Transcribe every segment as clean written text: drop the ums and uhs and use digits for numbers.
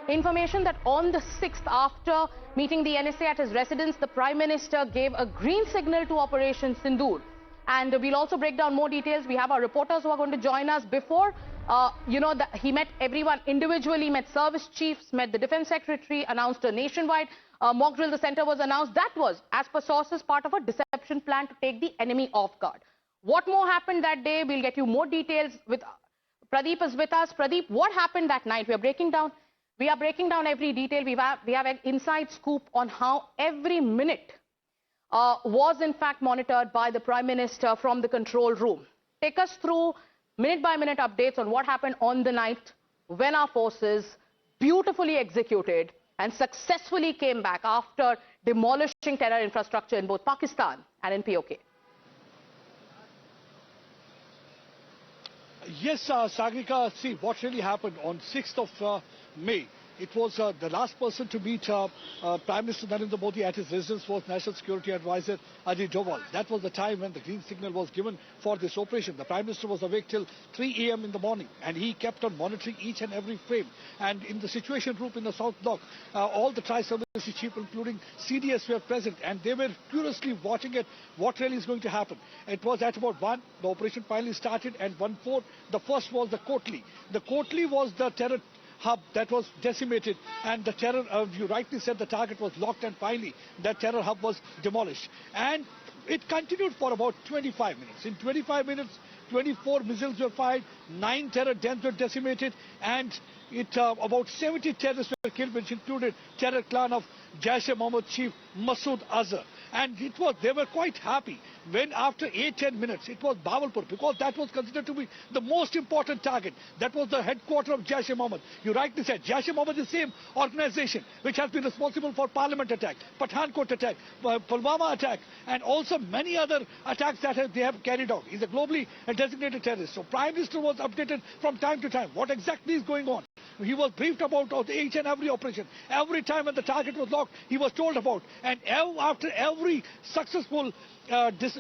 Information that on the 6th, after meeting the NSA at his residence, the Prime Minister gave a green signal to Operation Sindoor. And we'll also break down more details. We have our reporters who are going to join us. Before, he met everyone individually, met service chiefs, met the Defense Secretary, announced a nationwide mock drill. The center was announced. That was, as per sources, part of a deception plan to take the enemy off guard. What more happened that day? We'll get you more details. With Pradeep is with us. Pradeep, what happened that night? We are breaking down every detail. We have an inside scoop on how every minute was in fact monitored by the Prime Minister from the control room. Take us through minute-by-minute updates on what happened on the night when our forces beautifully executed and successfully came back after demolishing terror infrastructure in both Pakistan and in PoK. Yes, Sagrika, see what really happened on 6th of May. It was the last person to meet Prime Minister Narendra Modi at his residence was National Security Advisor Ajit Doval. That was the time when the green signal was given for this operation. The Prime Minister was awake till 3 a.m. in the morning, and he kept on monitoring each and every frame. And in the Situation Group in the South Block, all the tri-service chiefs, including CDS, were present, and they were curiously watching at what really is going to happen. It was at about 1, the operation finally started, and 1/4, the first was the Kotli. The Kotli was the terror hub that was decimated, and the terror, you rightly said, the target was locked, and finally that terror hub was demolished. And it continued for about 25 minutes. In 25 minutes, 24 missiles were fired, 9 terror dens were decimated, and about 70 terrorists were killed, which included terror clan of Jaish-e-Mohammed chief Masood Azhar. And they were quite happy when after 8-10 minutes it was Bahawalpur, because that was considered to be the most important target. That was the headquarters of Jaish-e-Mohammed. You rightly said, Jaish-e-Mohammed is the same organization which has been responsible for Parliament attack, Pathankot attack, Pulwama attack, and also many other attacks that they have carried out. He's a globally designated terrorist. So Prime Minister was updated from time to time what exactly is going on. He was briefed about each and every operation. Every time when the target was locked, he was told about. And after every successful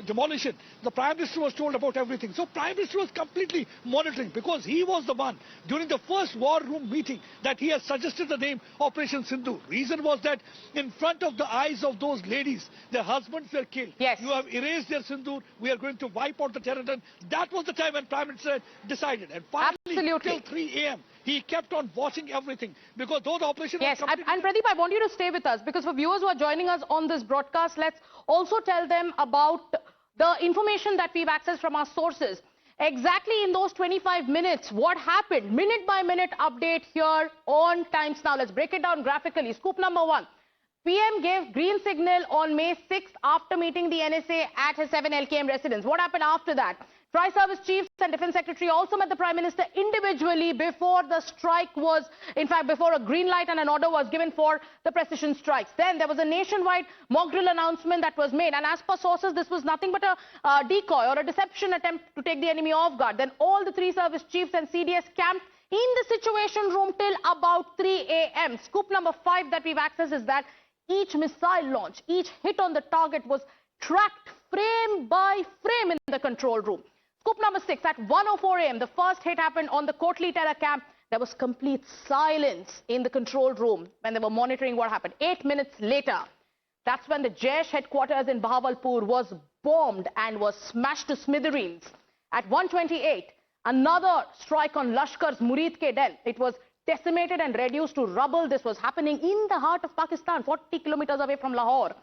demolition, the Prime Minister was told about everything. So Prime Minister was completely monitoring, because he was the one during the first war room meeting that he has suggested the name Operation Sindoor. Reason was that in front of the eyes of those ladies, their husbands were killed. Yes. You have erased their Sindoor. We are going to wipe out the terror. That was the time when Prime Minister decided. And finally, till 3 a.m. he kept on watching everything, because those operations... Yes, and Pradeep, I want you to stay with us, because for viewers who are joining us on this broadcast, let's also tell them about the information that we've accessed from our sources. Exactly in those 25 minutes, what happened? Minute by minute update here on Times Now. Let's break it down graphically. Scoop number 1. PM gave green signal on May 6th after meeting the NSA at his 7 LKM residence. What happened after that? Tri-service chiefs and Defense Secretary also met the Prime Minister individually before the strike was, in fact, before a green light and an order was given for the precision strikes. Then there was a nationwide mock drill announcement that was made, and as per sources, this was nothing but a decoy or a deception attempt to take the enemy off guard. Then all the 3 service chiefs and CDS camped in the Situation Room till about 3 a.m. Scoop number 5 that we've accessed is that each missile launch, each hit on the target was tracked frame by frame in the control room. Scoop number 6, at 1:04 a.m., the first hit happened on the Kotli terror camp. There was complete silence in the control room when they were monitoring what happened. 8 minutes later, that's when the Jaish headquarters in Bahawalpur was bombed and was smashed to smithereens. At 1:28, another strike on Lashkar's Murid Ke Den. It was decimated and reduced to rubble. This was happening in the heart of Pakistan, 40 kilometers away from Lahore.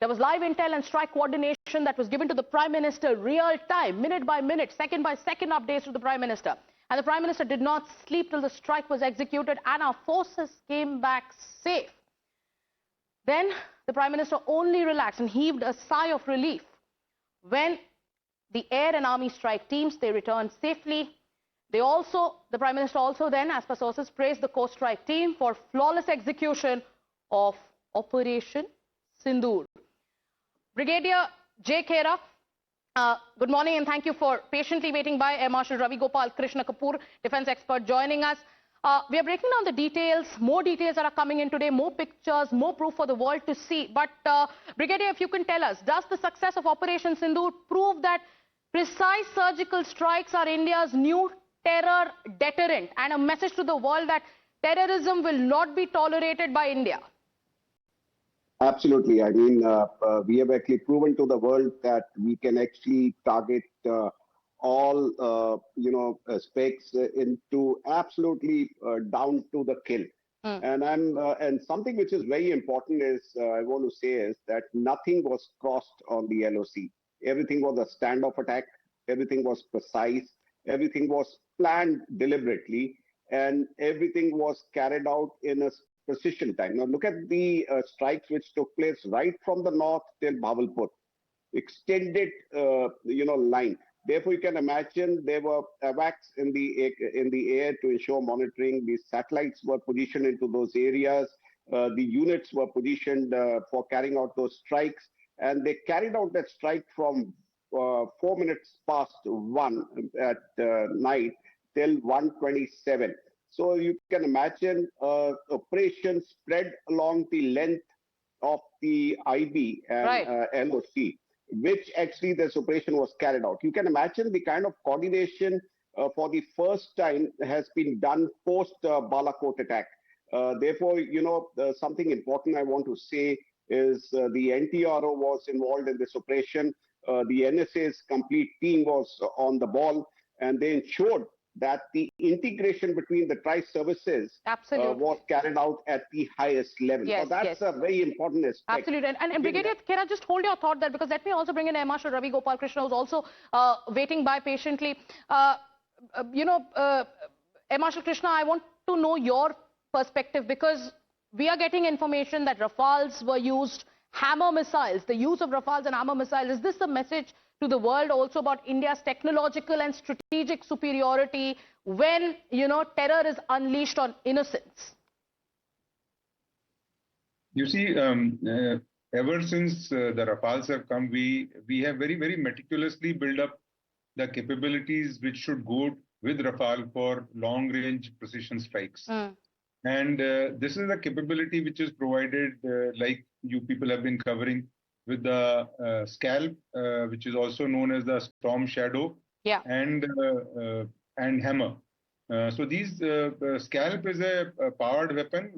There was live intel and strike coordination that was given to the Prime Minister real time, minute by minute, second by second updates to the Prime Minister. And the Prime Minister did not sleep till the strike was executed and our forces came back safe. Then the Prime Minister only relaxed and heaved a sigh of relief when the air and army strike teams, they returned safely. The Prime Minister also then, as per sources, praised the Coast Strike team for flawless execution of Operation Sindoor. Brigadier J. Khera, good morning and thank you for patiently waiting by. Air Marshal Ravi Gopal Krishna Kapoor, defense expert, joining us. We are breaking down the details, more details that are coming in today, more pictures, more proof for the world to see. But Brigadier, if you can tell us, does the success of Operation Sindoor prove that precise surgical strikes are India's new terror deterrent and a message to the world that terrorism will not be tolerated by India? Absolutely. I mean, we have actually proven to the world that we can actually target all, specs into absolutely down to the kill. And something which is very important is I want to say is that nothing was crossed on the LOC. Everything was a standoff attack. Everything was precise. Everything was planned deliberately, and everything was carried out in a precision time. Now look at the strikes which took place right from the north till Bahawalpur, extended line. Therefore, you can imagine there were AWACS in the air to ensure monitoring. The satellites were positioned into those areas. The units were positioned for carrying out those strikes, and they carried out that strike from 4 minutes past 1 at night till 1:27. So you can imagine operation spread along the length of the IB and LOC, which actually this operation was carried out. You can imagine the kind of coordination for the first time has been done post Balakot attack. Therefore, something important I want to say is the NTRO was involved in this operation. The NSA's complete team was on the ball, and they ensured that the integration between the tri-services was carried out at the highest level. Yes, so that's a very important aspect. Absolutely. And Brigadier, can I just hold your thought there? Because let me also bring in Air Marshal Ravi Gopal Krishna, who's also waiting by patiently. Air Marshal Krishna, I want to know your perspective, because we are getting information that Rafales were used, hammer missiles, the use of Rafales and hammer missiles. Is this the message to the world also about India's technological and strategic superiority when, terror is unleashed on innocents? You see, ever since the Rafales have come, we have very, very meticulously built up the capabilities which should go with Rafale for long-range precision strikes. And this is a capability which is provided, like you people have been covering, with the Scalp, which is also known as the Storm Shadow, and Hammer. So these Scalp is a powered weapon,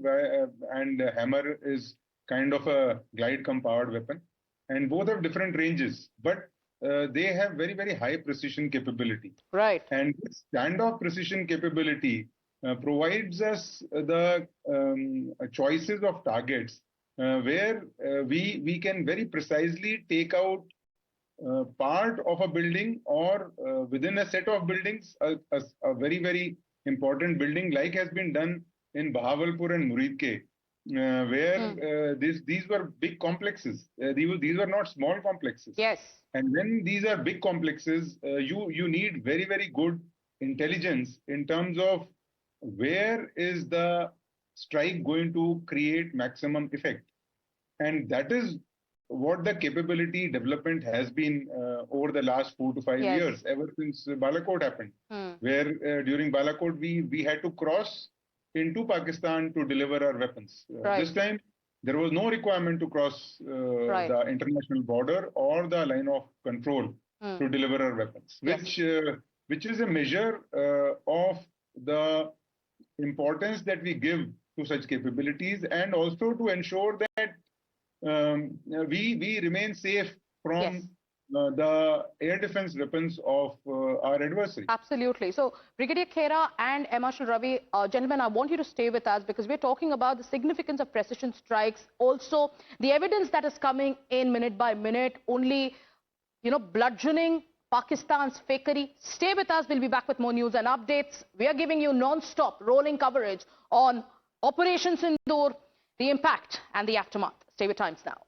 and Hammer is kind of a glide-come powered weapon, and both have different ranges, but they have very, very high precision capability. Right. And this standoff precision capability provides us the choices of targets where we can very precisely take out part of a building or within a set of buildings, a very, very important building, like has been done in Bahawalpur and Muridke, where these were big complexes. These were not small complexes. Yes. And when these are big complexes, you need very, very good intelligence in terms of where is the strike going to create maximum effect. And that is what the capability development has been over the last 4 to 5 years, ever since Balakot happened, where during Balakot we had to cross into Pakistan to deliver our weapons. This time, there was no requirement to cross the international border or the line of control to deliver our weapons, which is a measure of the importance that we give to such capabilities, and also to ensure that we remain safe from the air defense weapons of our adversary. Absolutely. So, Brigadier Khera and Air Marshal Ravi, gentlemen, I want you to stay with us, because we're talking about the significance of precision strikes, also the evidence that is coming in minute by minute, only, bludgeoning Pakistan's fakery. Stay with us. We'll be back with more news and updates. We are giving you non-stop rolling coverage on Operation Sindoor, the impact and the aftermath. Stay with Times Now.